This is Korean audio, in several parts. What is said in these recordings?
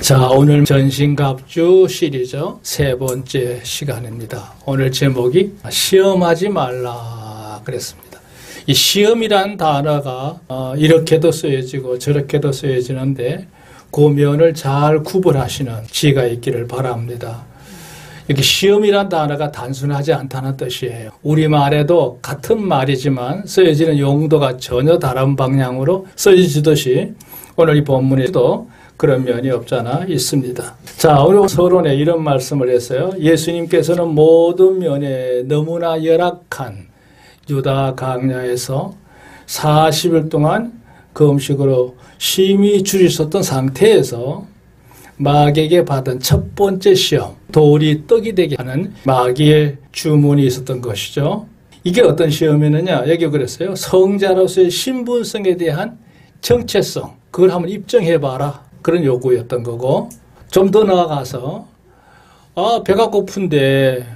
자, 오늘 전신갑주 시리즈 세 번째 시간입니다. 오늘 제목이 시험하지 말라 그랬습니다. 이 시험이란 단어가 이렇게도 쓰여지고 저렇게도 쓰여지는데 그 면을 잘 구분하시는 지혜가 있기를 바랍니다. 이렇게 시험이란 단어가 단순하지 않다는 뜻이에요. 우리말에도 같은 말이지만 쓰여지는 용도가 전혀 다른 방향으로 쓰여지듯이 오늘 이 본문에도 그런 면이 없잖아 있습니다. 자, 오늘 서론에 이런 말씀을 했어요. 예수님께서는 모든 면에 너무나 열악한 유다 강야에서 40일 동안 그 음식으로 심히 줄이셨던 상태에서 마귀에게 받은 첫 번째 시험, 돌이 떡이 되게 하는 마귀의 주문이 있었던 것이죠. 이게 어떤 시험이느냐? 여기 그랬어요. 성자로서의 신분성에 대한 정체성, 그걸 한번 입증해봐라. 그런 요구였던 거고, 좀 더 나아가서 배가 고픈데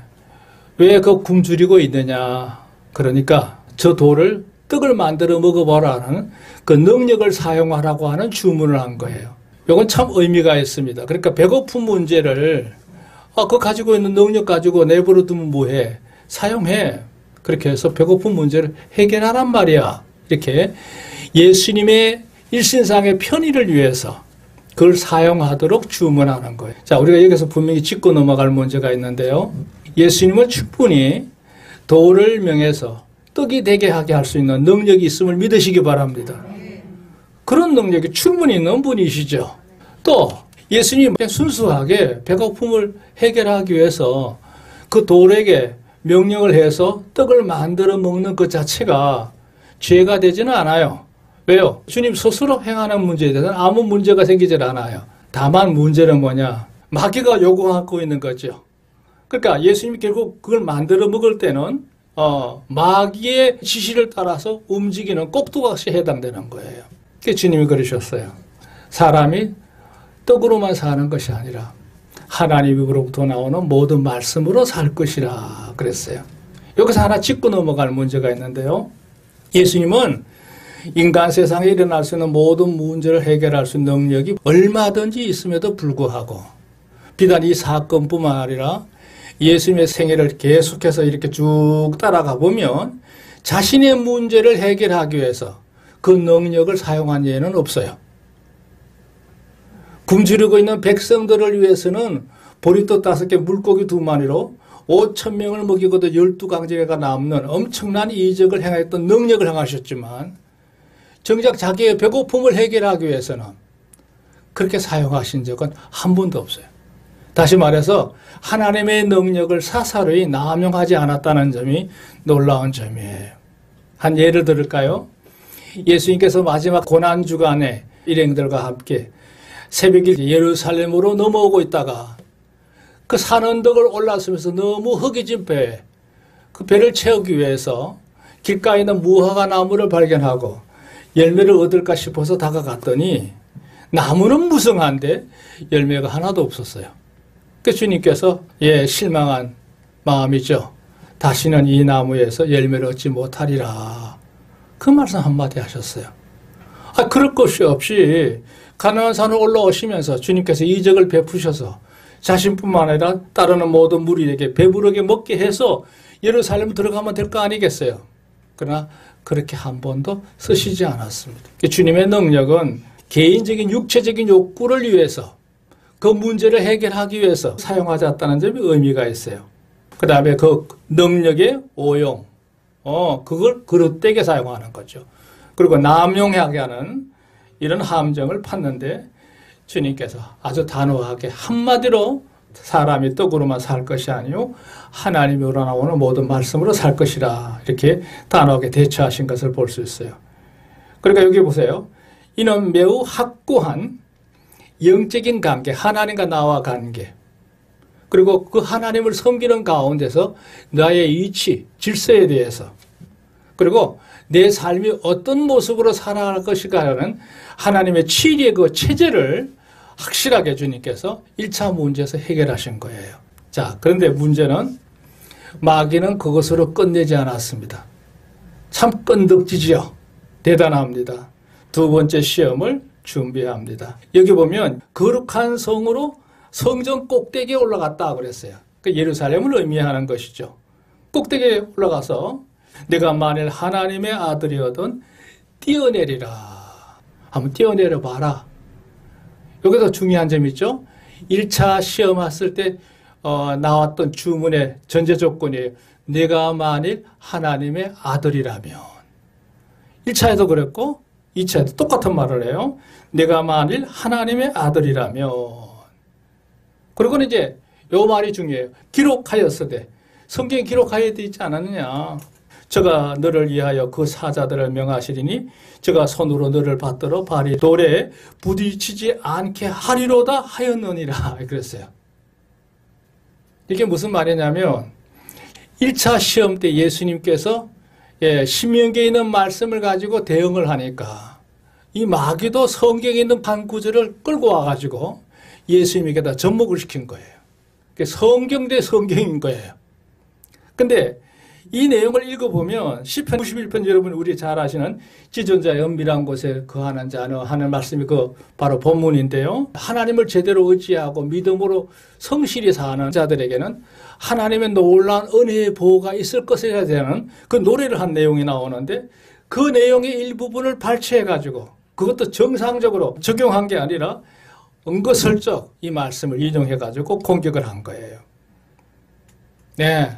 왜 그 굶주리고 있느냐. 그러니까 저 돌을 떡을 만들어 먹어보라는 그 능력을 사용하라고 하는 주문을 한 거예요. 이건 참 의미가 있습니다. 그러니까 배고픈 문제를 그 가지고 있는 능력 가지고 내버려 두면 뭐해? 사용해. 그렇게 해서 배고픈 문제를 해결하란 말이야. 이렇게 예수님의 일신상의 편의를 위해서 그걸 사용하도록 주문하는 거예요. 자, 우리가 여기서 분명히 짚고 넘어갈 문제가 있는데요. 예수님은 충분히 돌을 명해서 떡이 되게 하게 할 수 있는 능력이 있음을 믿으시기 바랍니다. 그런 능력이 충분히 있는 분이시죠. 또 예수님이 순수하게 배고픔을 해결하기 위해서 그 돌에게 명령을 해서 떡을 만들어 먹는 것 자체가 죄가 되지는 않아요. 왜요? 주님 스스로 행하는 문제에 대해서는 아무 문제가 생기질 않아요. 다만 문제는 뭐냐? 마귀가 요구하고 있는 거죠. 그러니까 예수님이 결국 그걸 만들어 먹을 때는 마귀의 지시를 따라서 움직이는 꼭두각시에 해당되는 거예요. 그게 주님이 그러셨어요. 사람이 떡으로만 사는 것이 아니라 하나님으로부터 나오는 모든 말씀으로 살 것이라 그랬어요. 여기서 하나 짚고 넘어갈 문제가 있는데요. 예수님은 인간 세상에 일어날 수 있는 모든 문제를 해결할 수 있는 능력이 얼마든지 있음에도 불구하고 비단 이 사건뿐만 아니라 예수님의 생애를 계속해서 이렇게 쭉 따라가 보면 자신의 문제를 해결하기 위해서 그 능력을 사용한 예는 없어요. 굶주리고 있는 백성들을 위해서는 보리떡 5개 물고기 2마리로 5,000명을 먹이고도 12강제가 남는 엄청난 이적을 행했던 능력을 행하셨지만 정작 자기의 배고픔을 해결하기 위해서는 그렇게 사용하신 적은 한 번도 없어요. 다시 말해서 하나님의 능력을 사사로이 남용하지 않았다는 점이 놀라운 점이에요. 한 예를 들을까요? 예수님께서 마지막 고난주간에 일행들과 함께 새벽에 예루살렘으로 넘어오고 있다가 그 산 언덕을 올라서면서 너무 허기진 배, 그 배를 채우기 위해서 길가에 있는 무화과 나무를 발견하고 열매를 얻을까 싶어서 다가갔더니 나무는 무성한데 열매가 하나도 없었어요. 그 주님께서 실망한 마음이죠. 다시는 이 나무에서 열매를 얻지 못하리라. 그 말씀 한마디 하셨어요. 그럴 것이 없이 가나안 산을 올라오시면서 주님께서 이적을 베푸셔서 자신뿐만 아니라 따르는 모든 무리에게 배부르게 먹게 해서 예루살렘 들어가면 될 거 아니겠어요. 그러나 그렇게 한 번도 쓰시지 않았습니다. 주님의 능력은 개인적인 육체적인 욕구를 위해서 그 문제를 해결하기 위해서 사용하지 않다는 점이 의미가 있어요. 그 다음에 그 능력의 오용, 그걸 그릇되게 사용하는 거죠. 그리고 남용하게 하는 이런 함정을 팠는데 주님께서 아주 단호하게 한마디로 사람이 떡으로만 살 것이 아니요 하나님으로 나오는 모든 말씀으로 살 것이라 이렇게 단호하게 대처하신 것을 볼 수 있어요. 그러니까 여기 보세요. 이는 매우 확고한 영적인 관계, 하나님과 나와 관계, 그리고 그 하나님을 섬기는 가운데서 나의 이치, 질서에 대해서, 그리고 내 삶이 어떤 모습으로 살아갈 것인가라는 하나님의 치리의 그 체제를 확실하게 주님께서 1차 문제에서 해결하신 거예요. 자, 그런데 문제는 마귀는 그것으로 끝내지 않았습니다. 참 끈덕지지요. 대단합니다. 두 번째 시험을 준비해야 합니다. 여기 보면 거룩한 성으로 성전 꼭대기에 올라갔다 그랬어요. 그 예루살렘을 의미하는 것이죠. 꼭대기에 올라가서 내가 만일 하나님의 아들이거든 뛰어내리라. 한번 뛰어내려 봐라. 여기서 중요한 점이 있죠. 1차 시험 왔을 때 나왔던 주문의 전제 조건이에요. 내가 만일 하나님의 아들이라면. 1차에도 그랬고 2차에도 똑같은 말을 해요. 내가 만일 하나님의 아들이라면. 그리고는 이제 요 말이 중요해요. 기록하였으되. 성경에 기록하여 있지 않았느냐. 저가 너를 위하여 그 사자들을 명하시리니 저가 손으로 너를 받들어 발이 돌에 부딪히지 않게 하리로다 하였느니라 그랬어요. 이게 무슨 말이냐면 1차 시험 때 예수님께서 신명기에 있는 말씀을 가지고 대응을 하니까 이 마귀도 성경에 있는 한 구절을 끌고 와가지고 예수님에게다 접목을 시킨 거예요. 성경 대 성경인 거예요. 근데 이 내용을 읽어보면 시편 91편 여러분 우리 잘 아시는 지존자의 은밀한 곳에 거하는 자는 하는 말씀이 그 바로 본문인데요. 하나님을 제대로 의지하고 믿음으로 성실히 사는 자들에게는 하나님의 놀라운 은혜의 보호가 있을 것이라 되는 그 노래를 한 내용이 나오는데 그 내용의 일부분을 발췌해가지고 그것도 정상적으로 적용한 게 아니라 은거슬쩍 이 말씀을 인용해가지고 공격을 한 거예요. 네.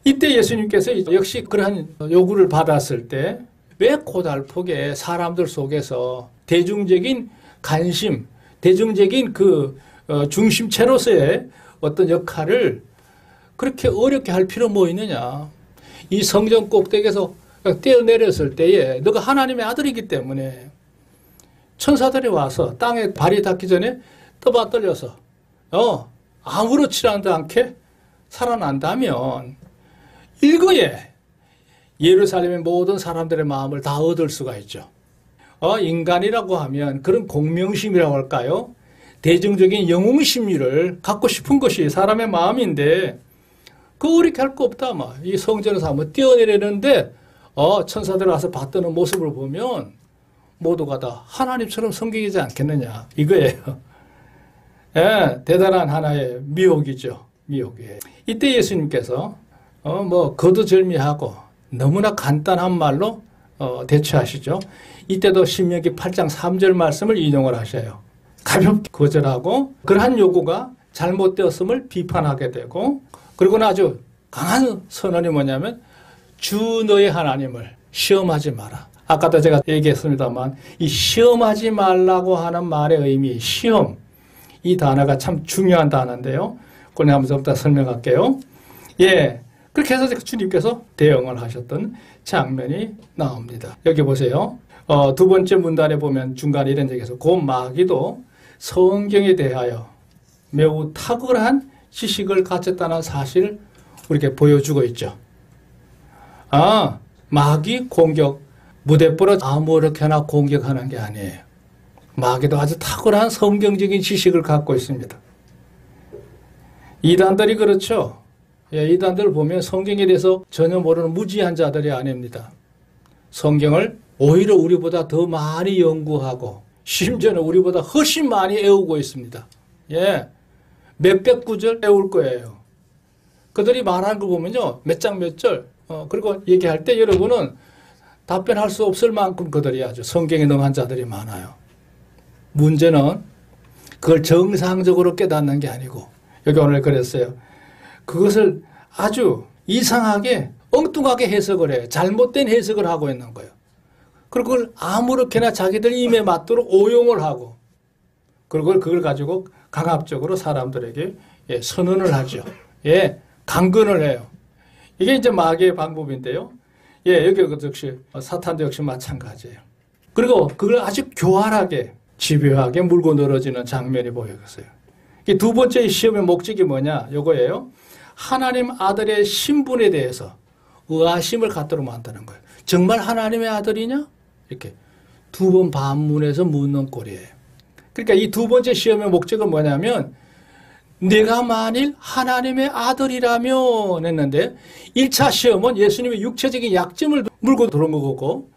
이때 예수님께서 역시 그러한 요구를 받았을 때 왜 고달프게 사람들 속에서 대중적인 관심, 대중적인 그 중심체로서의 어떤 역할을 그렇게 어렵게 할 필요 뭐 있느냐. 이 성전 꼭대기에서 뛰어내렸을 때에 너가 하나님의 아들이기 때문에 천사들이 와서 땅에 발이 닿기 전에 떠받들려서 아무렇지 않게 살아난다면 일거에 예루살렘의 모든 사람들의 마음을 다 얻을 수가 있죠. 인간이라고 하면 그런 공명심이라고 할까요? 대중적인 영웅심리를 갖고 싶은 것이 사람의 마음인데 그거 어렵게 할 거 없다. 이 성전에서 한번 뛰어내리는데 천사들 와서 받드는 모습을 보면 모두가 다 하나님처럼 섬기지 않겠느냐 이거예요. 대단한 하나의 미혹이죠. 미혹이에요. 이때 예수님께서 거두절미하고 너무나 간단한 말로 대처하시죠. 이때도 신명기 8장 3절 말씀을 인용을 하셔요. 가볍게 거절하고 그러한 요구가 잘못되었음을 비판하게 되고 그리고는 아주 강한 선언이 뭐냐면 주 너의 하나님을 시험하지 마라. 아까도 제가 얘기했습니다만 이 시험하지 말라고 하는 말의 의미 시험 이 단어가 참 중요한 단어인데요. 그걸 한번 좀 더 설명할게요. 그렇게 해서 주님께서 대응을 하셨던 장면이 나옵니다. 여기 보세요. 두 번째 문단에 보면 중간에 이런 얘기에서 그 마귀도 성경에 대하여 매우 탁월한 지식을 가졌다는 사실을 우리에게 보여주고 있죠. 마귀 공격, 무대뽀로 아무렇게나 공격하는 게 아니에요. 마귀도 아주 탁월한 성경적인 지식을 갖고 있습니다. 이단들이 그렇죠. 이단들 보면 성경에 대해서 전혀 모르는 무지한 자들이 아닙니다. 성경을 오히려 우리보다 더 많이 연구하고 심지어는 우리보다 훨씬 많이 외우고 있습니다. 몇백 구절 외울 거예요. 그들이 말하는 거 보면요. 몇 장 몇 절. 그리고 얘기할 때 여러분은 답변할 수 없을 만큼 그들이 아주 성경에 능한 자들이 많아요. 문제는 그걸 정상적으로 깨닫는 게 아니고 여기 오늘 그랬어요. 그것을 아주 이상하게 엉뚱하게 해석을 해요. 잘못된 해석을 하고 있는 거예요. 그리고 그걸 아무렇게나 자기들 입에 맞도록 오용을 하고 그리고 그걸 가지고 강압적으로 사람들에게 선언을 하죠. 강근을 해요. 이게 이제 마귀의 방법인데요. 여기 역시 사탄도 역시 마찬가지예요. 그리고 그걸 아주 교활하게 집요하게 물고 늘어지는 장면이 보여졌어요. 두 번째 시험의 목적이 뭐냐? 요거예요. 하나님 아들의 신분에 대해서 의아심을 갖도록 만드는 거예요. 정말 하나님의 아들이냐? 이렇게 두 번 반문해서 묻는 꼴이에요. 그러니까 이 두 번째 시험의 목적은 뭐냐면 내가 만일 하나님의 아들이라면 했는데 1차 시험은 예수님의 육체적인 약점을 물고 들어온 거고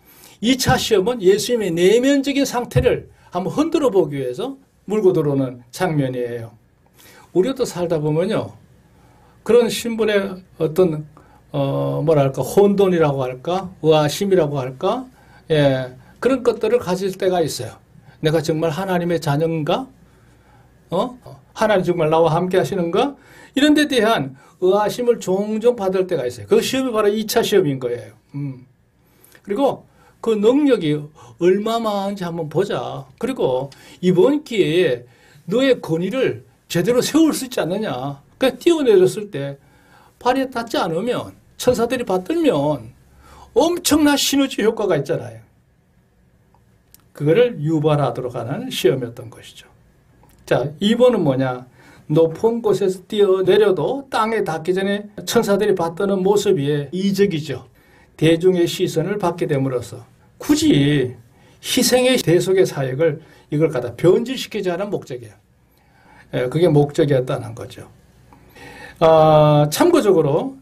2차 시험은 예수님의 내면적인 상태를 한번 흔들어 보기 위해서 물고 들어오는 장면이에요. 우리도 살다 보면요. 그런 신분의 어떤 뭐랄까 혼돈이라고 할까 의아심이라고 할까 예, 그런 것들을 가질 때가 있어요. 내가 정말 하나님의 자녀인가? 하나님 정말 나와 함께 하시는가? 이런 데 대한 의아심을 종종 받을 때가 있어요. 그 시험이 바로 2차 시험인 거예요. 그리고 그 능력이 얼마만한지 한번 보자. 그리고 이번 기회에 너의 권위를 제대로 세울 수 있지 않느냐. 그러니까 뛰어내렸을 때 발에 닿지 않으면 천사들이 받들면 엄청난 시너지 효과가 있잖아요. 그거를 유발하도록 하는 시험이었던 것이죠. 자, 2번은 뭐냐. 높은 곳에서 뛰어내려도 땅에 닿기 전에 천사들이 받드는 모습이 이적이죠. 대중의 시선을 받게 됨으로써 굳이 희생의 대속의 사역을 이걸 갖다 변질시키지 않은 목적이에요. 그게 목적이었다는 거죠. 참고적으로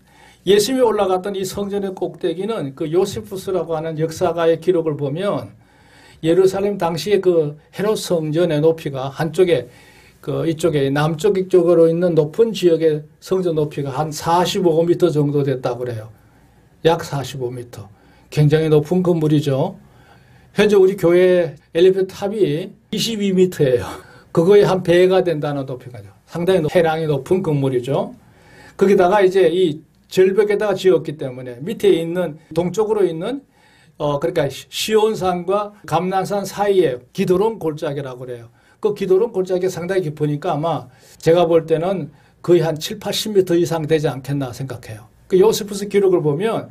예수님이 올라갔던 이 성전의 꼭대기는 그 요세푸스라고 하는 역사가의 기록을 보면 예루살렘 당시에 그 헤롯 성전의 높이가 한쪽에 이쪽에 남쪽 쪽으로 있는 높은 지역의 성전 높이가 한 45m 정도 됐다고 그래요. 약 45m. 굉장히 높은 건물이죠. 현재 우리 교회 엘리베이터 탑이 22m예요. 그거에 한 배가 된다는 높이가죠. 상당히 해랑이 높은 건물이죠. 거기다가 이제 이 절벽에다가 지었기 때문에 밑에 있는 동쪽으로 있는 그러니까 시온산과 감난산 사이에 기드론 골짜기라고 그래요. 그 기드론 골짜기 상당히 깊으니까 아마 제가 볼 때는 거의 한 7, 80m 이상 되지 않겠나 생각해요. 그 요세푸스 기록을 보면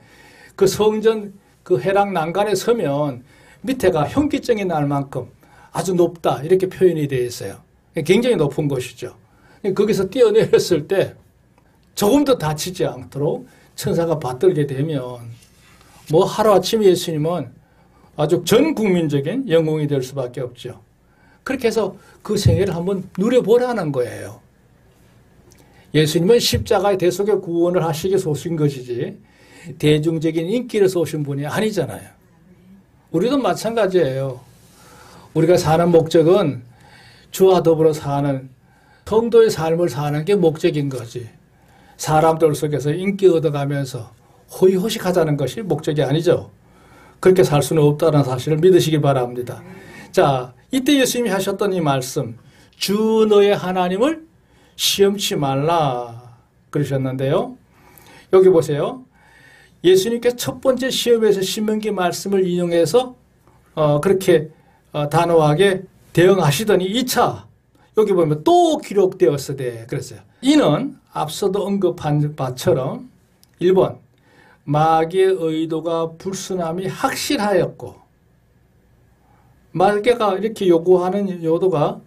그 성전 그 해랑 난간에 서면 밑에가 현기증이 날 만큼 아주 높다 이렇게 표현이 되어 있어요. 굉장히 높은 곳이죠. 거기서 뛰어내렸을 때 조금도 다치지 않도록 천사가 받들게 되면 뭐 하루아침에 예수님은 아주 전 국민적인 영웅이 될 수밖에 없죠. 그렇게 해서 그 생애를 한번 누려보라는 거예요. 예수님은 십자가의 대속의 구원을 하시기 위해서 오신 것이지 대중적인 인기를 위해서 오신 분이 아니잖아요. 우리도 마찬가지예요. 우리가 사는 목적은 주와 더불어 사는 성도의 삶을 사는 게 목적인 거지. 사람들 속에서 인기 얻어가면서 호의호식하자는 것이 목적이 아니죠. 그렇게 살 수는 없다는 사실을 믿으시기 바랍니다. 자, 이때 예수님이 하셨던 이 말씀, 주 너의 하나님을 시험치 말라 그러셨는데요. 여기 보세요. 예수님께서 첫 번째 시험에서 신명기 말씀을 인용해서 그렇게 단호하게 대응하시더니 2차 여기 보면 또 기록되었으되 그랬어요. 이는 앞서도 언급한 바처럼 1번 마귀의 의도가 불순함이 확실하였고 마귀가 이렇게 요구하는 요도가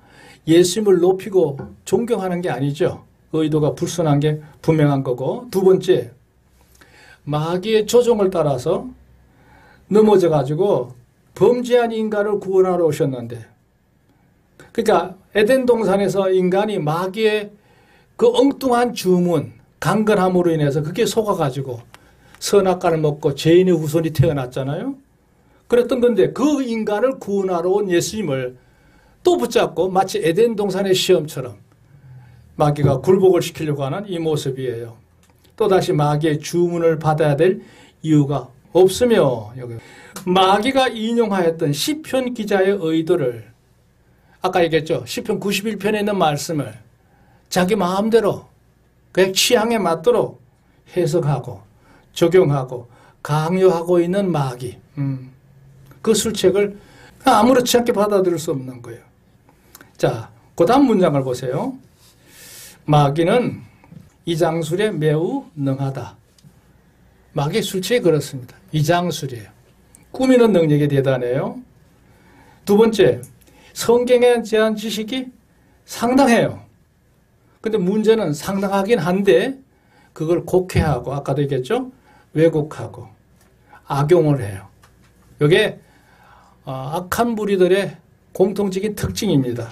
예수님을 높이고 존경하는 게 아니죠. 의도가 불순한 게 분명한 거고 두 번째 마귀의 조종을 따라서 넘어져 가지고 범죄한 인간을 구원하러 오셨는데 그러니까 에덴 동산에서 인간이 마귀의 그 엉뚱한 주문, 강건함으로 인해서 그게 속아가지고 선악과를 먹고 죄인의 후손이 태어났잖아요. 그랬던 건데 그 인간을 구원하러 온 예수님을 또 붙잡고 마치 에덴 동산의 시험처럼 마귀가 굴복을 시키려고 하는 이 모습이에요. 또다시 마귀의 주문을 받아야 될 이유가 없으며 여기 마귀가 인용하였던 시편 기자의 의도를 아까 얘기했죠. 시편 91편에 있는 말씀을 자기 마음대로 그냥 취향에 맞도록 해석하고 적용하고 강요하고 있는 마귀. 그 술책을 아무렇지 않게 받아들일 수 없는 거예요. 자, 그 다음 문장을 보세요. 마귀는 이장술에 매우 능하다. 마귀의 술책이 그렇습니다. 이장술이에요. 꾸미는 능력이 대단해요. 두 번째, 성경에 대한 지식이 상당해요. 근데 문제는 상당하긴 한데 그걸 곡해하고 아까도 얘기했죠? 왜곡하고 악용을 해요. 이게 악한 무리들의 공통적인 특징입니다.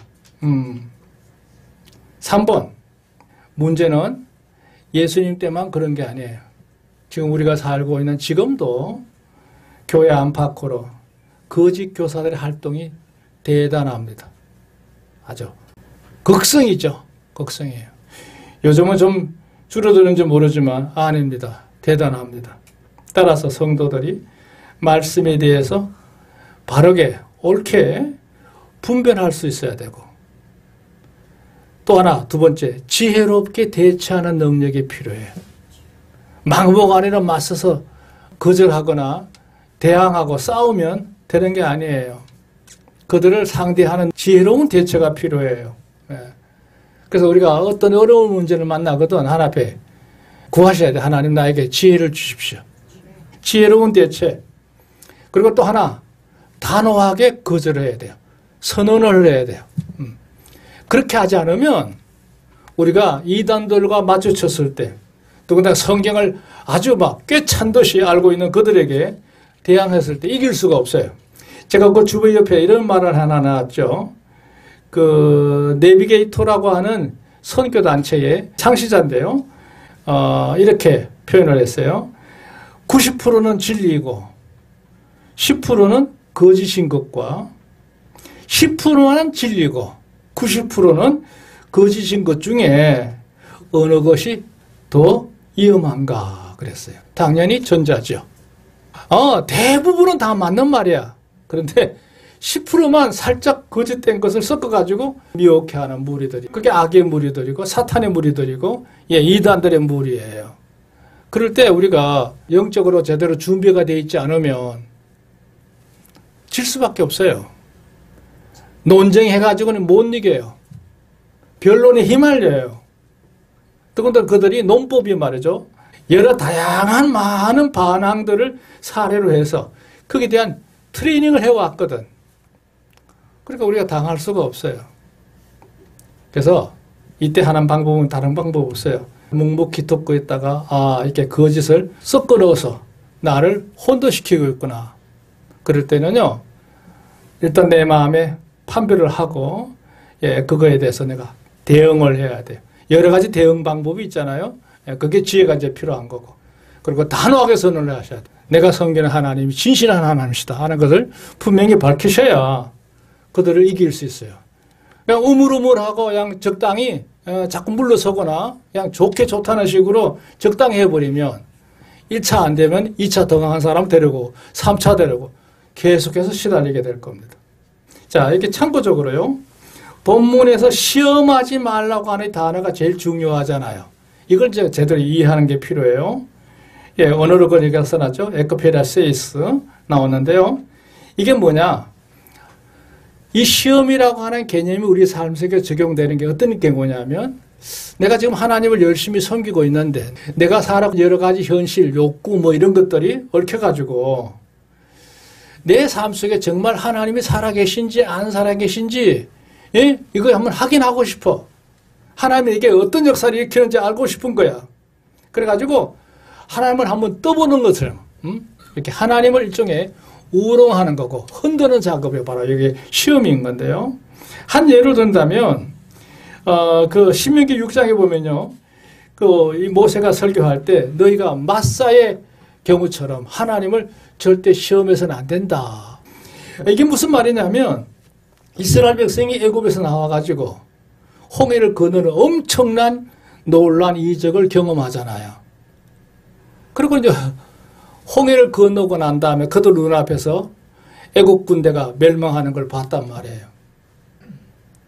3번 문제는 예수님 때만 그런 게 아니에요. 지금 우리가 살고 있는 지금도 교회 안팎으로 거짓 교사들의 활동이 대단합니다. 아주 극성이죠. 극성이에요. 요즘은 좀 줄어드는지 모르지만 아닙니다. 대단합니다. 따라서 성도들이 말씀에 대해서 바르게 옳게 분별할 수 있어야 되고, 또 하나, 두 번째, 지혜롭게 대처하는 능력이 필요해요. 망목 아니라 맞서서 거절하거나 대항하고 싸우면 되는 게 아니에요. 그들을 상대하는 지혜로운 대처가 필요해요. 그래서 우리가 어떤 어려운 문제를 만나거든 하나님 앞에 구하셔야 돼. 하나님 나에게 지혜를 주십시오. 지혜로운 대체. 그리고 또 하나, 단호하게 거절해야 돼요. 선언을 해야 돼요. 그렇게 하지 않으면 우리가 이단들과 마주쳤을 때, 더군다나 성경을 아주 막 꿰찬 듯이 알고 있는 그들에게 대항했을 때 이길 수가 없어요. 제가 그 주변 옆에 이런 말을 하나 나왔죠. 그 내비게이터라고 하는 선교단체의 창시자인데요. 이렇게 표현을 했어요. 90%는 진리이고 10%는 거짓인 것과 10%는 진리고 90%는 거짓인 것 중에 어느 것이 더 위험한가 그랬어요. 당연히 전자죠. 대부분은 다 맞는 말이야. 그런데 10%만 살짝 거짓된 것을 섞어가지고 미혹해하는 무리들이, 그게 악의 무리들이고 사탄의 무리들이고 이단들의 무리예요. 그럴 때 우리가 영적으로 제대로 준비가 되어 있지 않으면 질 수밖에 없어요. 논쟁해가지고는 못 이겨요. 변론에 휘말려요. 더군다나 그들이 논법이 말이죠. 여러 다양한 많은 반항들을 사례로 해서 거기에 대한 트레이닝을 해왔거든. 그러니까 우리가 당할 수가 없어요. 그래서 이때 하는 방법은 다른 방법 없어요. 묵묵히 듣고 있다가 이렇게 거짓을 섞어 넣어서 나를 혼돈시키고 있구나. 그럴 때는요. 일단 내 마음에 판별을 하고 그거에 대해서 내가 대응을 해야 돼요. 여러 가지 대응 방법이 있잖아요. 그게 지혜가 이제 필요한 거고. 그리고 단호하게 선언을 하셔야 돼요. 내가 섬기는 하나님이 진실한 하나님이시다 하는 것을 분명히 밝히셔야 그들을 이길 수 있어요. 그냥 우물우물하고 그냥 적당히 자꾸 물러서거나 그냥 좋게 좋다는 식으로 적당히 해버리면 1차 안 되면 2차 더 강한 사람 데리고 3차 데리고 계속해서 시달리게 될 겁니다. 자, 이렇게 참고적으로요. 본문에서 시험하지 말라고 하는 단어가 제일 중요하잖아요. 이걸 제대로 이해하는 게 필요해요. 언어로 그러니까 써놨죠. 에크페라세이스 나왔는데요. 이게 뭐냐? 이 시험이라고 하는 개념이 우리 삶 속에 적용되는 게 어떤 경우냐면, 내가 지금 하나님을 열심히 섬기고 있는데 내가 살아온 여러 가지 현실, 욕구 뭐 이런 것들이 얽혀가지고 내 삶 속에 정말 하나님이 살아계신지 안 살아계신지 이거 한번 확인하고 싶어. 하나님이 이게 어떤 역사를 일으키는지 알고 싶은 거야. 그래가지고 하나님을 한번 떠보는 것을 이렇게 하나님을 일종의 우롱하는 거고 흔드는 작업이 바로 이게 시험인 건데요. 한 예를 든다면 그 신명기 6장에 보면요. 이 모세가 설교할 때 너희가 마사의 경우처럼 하나님을 절대 시험해서는 안 된다. 이게 무슨 말이냐면 이스라엘 백성이 애굽에서 나와가지고 홍해를 건너는 엄청난 놀란 이적을 경험하잖아요. 그리고 이제 홍해를 건너고 난 다음에 그들 눈앞에서 애국 군대가 멸망하는 걸 봤단 말이에요.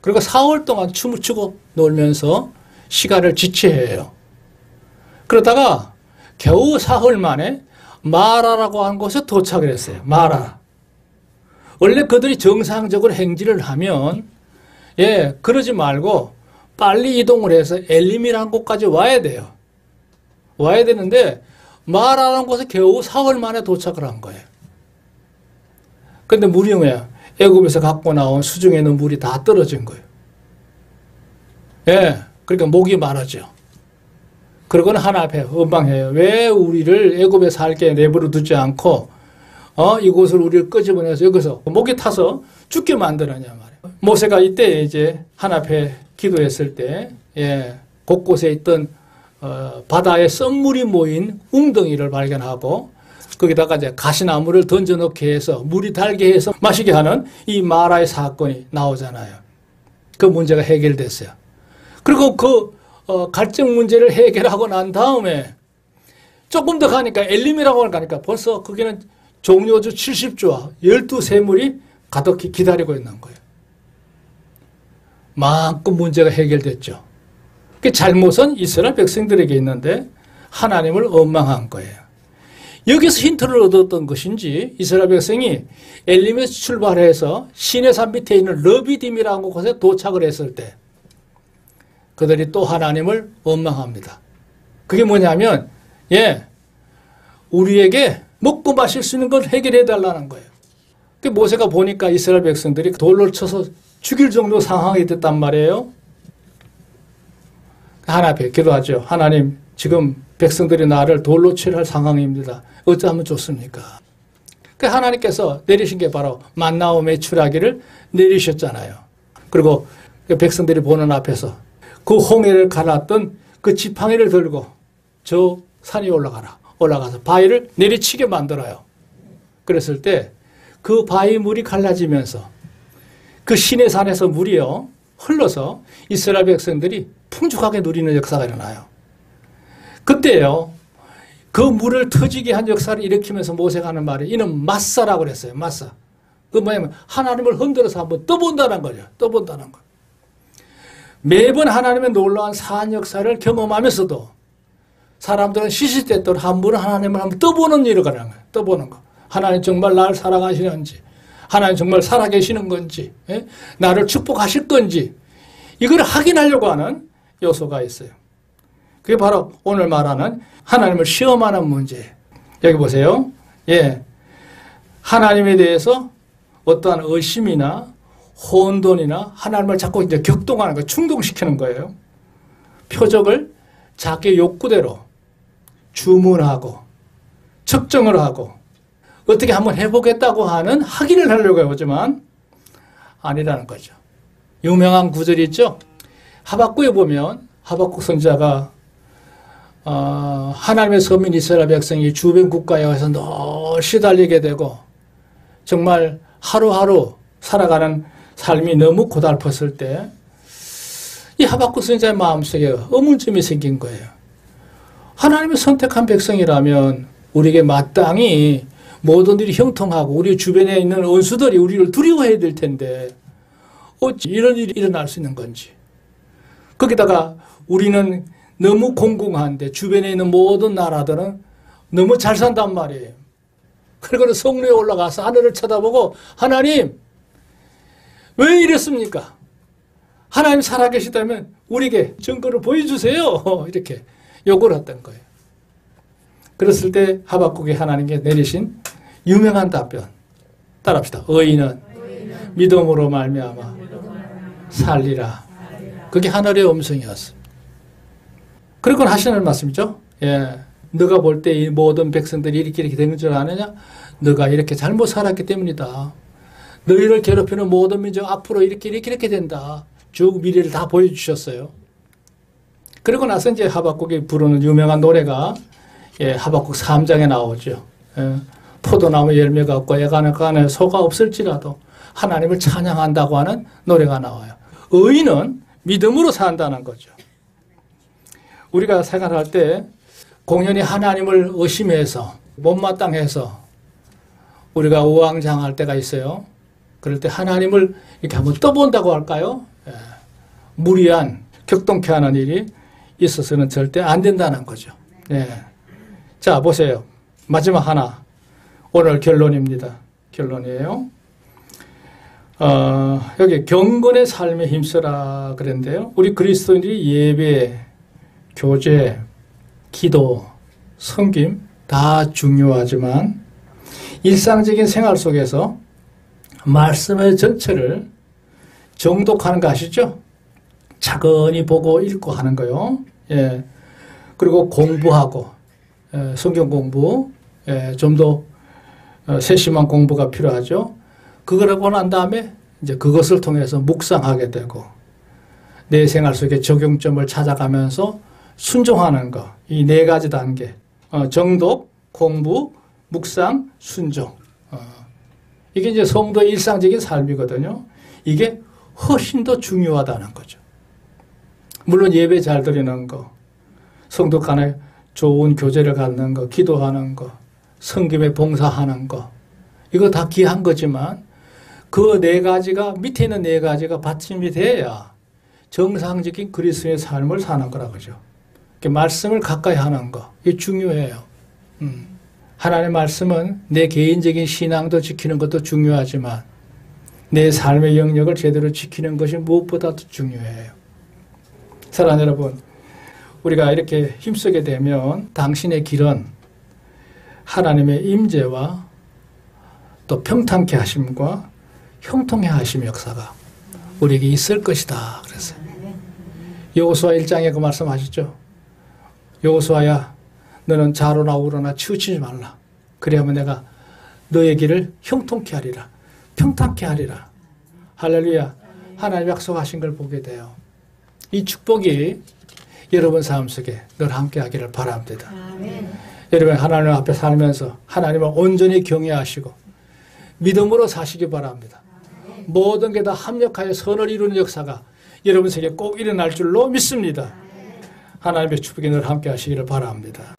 그리고 4월 동안 춤을 추고 놀면서 시간을 지체해요. 그러다가 겨우 사흘 만에 마라라고 하는 곳에 도착을 했어요. 마라. 원래 그들이 정상적으로 행진을 하면 그러지 말고 빨리 이동을 해서 엘림이라는 곳까지 와야 돼요. 와야 되는데 마라라는 곳에 겨우 사흘 만에 도착을 한 거예요. 근데 물이 뭐야? 애굽에서 갖고 나온 수중에 있는 물이 다 떨어진 거예요. 그러니까 목이 마르죠. 그러고는 하나 앞에 원망해요. 왜 우리를 애굽에 살게 내버려 두지 않고 이곳을 우리를 끄집어내서 여기서 목이 타서 죽게 만들었냐 말이에요. 모세가 이때 이제 하나 앞에 기도했을 때 곳곳에 있던 바다에 썬물이 모인 웅덩이를 발견하고 거기다가 이제 가시나무를 던져놓게 해서 물이 달게 해서 마시게 하는 이 마라의 사건이 나오잖아요. 그 문제가 해결됐어요. 그리고 그 갈증 문제를 해결하고 난 다음에 조금 더 가니까 엘림이라고 가니까 벌써 거기는 종려주 70조와 12세물이 가득히 기다리고 있는 거예요. 마음껏 문제가 해결됐죠. 그 잘못은 이스라엘 백성들에게 있는데 하나님을 원망한 거예요. 여기서 힌트를 얻었던 것인지 이스라엘 백성이 엘림에서 출발해서 시내산 밑에 있는 르비딤이라는 곳에 도착을 했을 때 그들이 또 하나님을 원망합니다. 그게 뭐냐면 우리에게 먹고 마실 수 있는 걸 해결해 달라는 거예요. 그 모세가 보니까 이스라엘 백성들이 돌로 쳐서 죽일 정도 상황이 됐단 말이에요. 하나 앞에 기도하죠. 하나님, 지금 백성들이 나를 돌로 치할 상황입니다. 어찌하면 좋습니까? 그 하나님께서 내리신 게 바로 만나와 메추라기를 내리셨잖아요. 그리고 그 백성들이 보는 앞에서 그 홍해를 갈았던 그 지팡이를 들고 저 산에 올라가서 바위를 내리치게 만들어요. 그랬을 때 그 바위 물이 갈라지면서 그 시내산에서 물이요 흘러서 이스라엘 백성들이 풍족하게 누리는 역사가 일어나요. 그때요 그 물을 터지게 한 역사를 일으키면서 모세가 하는 말이 이는 마사라고 그랬어요. 마사. 그 뭐냐면 하나님을 흔들어서 한번 떠본다는 거죠. 떠본다는 거. 매번 하나님의 놀라운 사한 역사를 경험하면서도 사람들은 시시때때로 한 번은 하나님을 한번 떠보는 일을 가는 거예요. 떠보는 거. 하나님 정말 나를 사랑하시는지, 하나님 정말 살아계시는 건지, 나를 축복하실 건지 이걸 확인하려고 하는 요소가 있어요. 그게 바로 오늘 말하는 하나님을 시험하는 문제예요. 여기 보세요. 하나님에 대해서 어떠한 의심이나 혼돈이나 하나님을 자꾸 이제 격동하는 거, 충동시키는 거예요. 표적을 자기 욕구대로 주문하고 측정을 하고 어떻게 한번 해보겠다고 하는 확인을 하려고 해보지만 아니라는 거죠. 유명한 구절이 있죠. 하박국에 보면 하박국 선지자가 하나님의 서민 이스라엘 백성이 주변 국가에 와서 늘 시달리게 되고 정말 하루하루 살아가는 삶이 너무 고달팠을 때 이 하박국 선지자의 마음속에 의문점이 생긴 거예요. 하나님이 선택한 백성이라면 우리에게 마땅히 모든 일이 형통하고 우리 주변에 있는 원수들이 우리를 두려워해야 될 텐데 어찌 이런 일이 일어날 수 있는 건지. 거기다가 우리는 너무 공공한데 주변에 있는 모든 나라들은 너무 잘 산단 말이에요. 그리고 성루에 올라가서 하늘을 쳐다보고 하나님 왜 이랬습니까? 하나님 살아계시다면 우리에게 증거를 보여주세요. 이렇게 요구를 했던 거예요. 그랬을 때 하박국이 하나님께 내리신 유명한 답변 따라합시다. 의인은 믿음으로 말미암아 살리라. 그게 하늘의 음성이었습니다. 그리고 하시는 말씀이죠. 너가 볼 때 이 모든 백성들이 이렇게 된 줄 아느냐? 너가 이렇게 잘못 살았기 때문이다. 너희를 괴롭히는 모든 민족 앞으로 이렇게 된다. 쭉 미래를 다 보여주셨어요. 그리고 나서 이제 하박국이 부르는 유명한 노래가 하박국 3장에 나오죠. 포도나무 열매가 없고 애가나간에 소가 없을지라도 하나님을 찬양한다고 하는 노래가 나와요. 의인은 믿음으로 산다는 거죠. 우리가 생활할 때 공연히 하나님을 의심해서 못마땅해서 우리가 우왕좌왕할 때가 있어요. 그럴 때 하나님을 이렇게 한번 떠본다고 할까요? 무리한 격동케 하는 일이 있어서는 절대 안 된다는 거죠. 자, 보세요. 마지막 하나. 오늘 결론입니다. 결론이에요. 여기 경건의 삶에 힘쓰라 그랬는데요. 우리 그리스도인들이 예배, 교제, 기도, 섬김 다 중요하지만 일상적인 생활 속에서 말씀의 전체를 정독하는 거 아시죠? 차근히 보고 읽고 하는 거요. 그리고 공부하고 성경 공부 좀 더 세심한 공부가 필요하죠. 그걸 하고 난 다음에 이제 그것을 통해서 묵상하게 되고 내 생활 속에 적용점을 찾아가면서 순종하는 거. 이 네 가지 단계. 정독, 공부, 묵상, 순종. 이게 이제 성도의 일상적인 삶이거든요. 이게 훨씬 더 중요하다는 거죠. 물론 예배 잘 드리는 거, 성도 간에 좋은 교제를 갖는 거, 기도하는 거, 성김에 봉사하는 거, 이거 다 귀한 거지만 그 네 가지가, 밑에 있는 네 가지가 받침이 돼야 정상적인 그리스도의 삶을 사는 거라 그죠. 말씀을 가까이 하는 거, 이게 중요해요. 하나님의 말씀은 내 개인적인 신앙도 지키는 것도 중요하지만 내 삶의 영역을 제대로 지키는 것이 무엇보다도 중요해요. 사랑하는 여러분, 우리가 이렇게 힘쓰게 되면 당신의 길은 하나님의 임재와 또 평탄케 하심과 형통케 하심 역사가 우리에게 있을 것이다 그랬어요. 여호수아 1장에 그 말씀하셨죠. 여호수아야, 너는 좌로나 우로나 치우치지 말라. 그래야만 내가 너의 길을 형통케 하리라. 평탄케 하리라. 할렐루야. 하나님 약속하신 걸 보게 돼요. 이 축복이 여러분 삶 속에 늘 함께 하기를 바랍니다. 아멘. 여러분 하나님 앞에 살면서 하나님을 온전히 경외하시고 믿음으로 사시기 바랍니다. 아멘. 모든 게 다 합력하여 선을 이루는 역사가 여러분 세계에 꼭 일어날 줄로 믿습니다. 아멘. 하나님의 축복이 늘 함께 하시기를 바랍니다.